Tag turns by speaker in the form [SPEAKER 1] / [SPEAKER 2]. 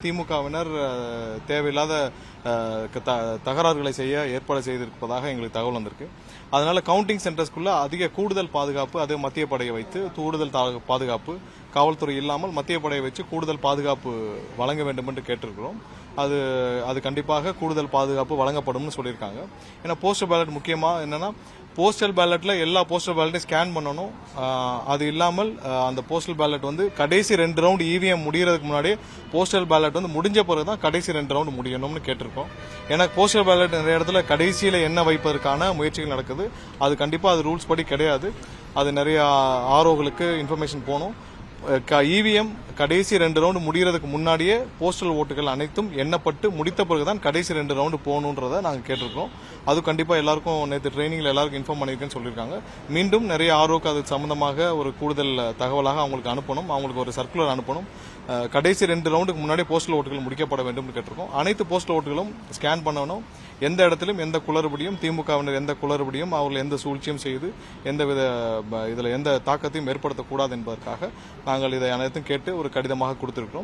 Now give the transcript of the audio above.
[SPEAKER 1] திமுகவினர் தேவையில்லாத தகராறுகளை செய்ய ஏற்பாடு செய்திருப்பதாக எங்களுக்கு தகவல் வந்திருக்கு. அதனால கவுண்டிங் சென்டர்ஸ்குள்ள அதிக கூடுதல் பாதுகாப்பு, அது மத்திய படையை வைத்து கூடுதல் பாதுகாப்பு, காவல்துறை இல்லாமல் மத்திய படையை வச்சு கூடுதல் பாதுகாப்பு வழங்க வேண்டும் என்று கேட்டிருக்கிறோம். அது கண்டிப்பாக கூடுதல் பாதுகாப்பு வழங்கப்படும்னு சொல்லியிருக்காங்க. ஏன்னா போஸ்டல் பேலட் முக்கியமா என்னன்னா, போஸ்டல் பேலட்ல எல்லா போஸ்டல் பேலட்டையும் ஸ்கேன் பண்ணணும். அது இல்லாமல் அந்த போஸ்டல் பேலட் கடைசி 2 ரவுண்ட் இவிஎம் முடியறதுக்கு முன்னாடியே போஸ்டல் பேலட் முடிஞ்ச பிறகுதான் கடைசி 2 ரவுண்ட் முடியணும்னு கேட்டிருக்கோம். ஏன்னா போஸ்டல் பேலட் நிறைய இடத்துல கடைசியில என்ன வைப்பதற்கான முயற்சிகள் நடக்குது. அது கண்டிப்பா அது ரூல்ஸ் படி கிடையாது. அது நிறைய ஆர்ஓகளுக்கு இன்ஃபர்மேஷன் போகணும். இவிஎம் கடைசி 2 ரவுண்ட் முடியறதுக்கு முன்னாடியே போஸ்டல் ஓட்டுகள் அனைத்தும் எண்ணப்பட்டு முடித்த பிறகுதான் கடைசி 2 ரவுண்ட் போகணுன்றதை நாங்கள் கேட்டிருக்கோம். அது கண்டிப்பா எல்லாருக்கும் நேற்று ட்ரைனிங்ல எல்லாருக்கும் இன்ஃபார்ம் பண்ணிருக்கேன்னு சொல்லியிருக்காங்க. மீண்டும் நிறைய ஆர்ஓக்கு அது சம்பந்தமாக ஒரு கூடுதல் தகவலாக அவங்களுக்கு அனுப்பணும். அவங்களுக்கு ஒரு சர்க்குலர் அனுப்பணும். கடைசி 2 ரவுண்டுக்கு முன்னாடி போஸ்டல் ஓட்டுகள் முடிக்கப்பட வேண்டும் கேட்டிருக்கோம். அனைத்து போஸ்டல் ஓட்டுகளும் ஸ்கேன் பண்ணணும். எந்த இடத்திலும் எந்த குளறுபடியும், திமுகவினர் எந்த குளறுபடியும், அவர்கள் எந்த சூழ்ச்சியும் செய்து எந்த தாக்கத்தையும் ஏற்படுத்தக்கூடாது என்பதற்காக நாங்கள் இதை அனைத்தும் கேட்டு ஒரு கடிதமாக கொடுத்திருக்கிறோம்.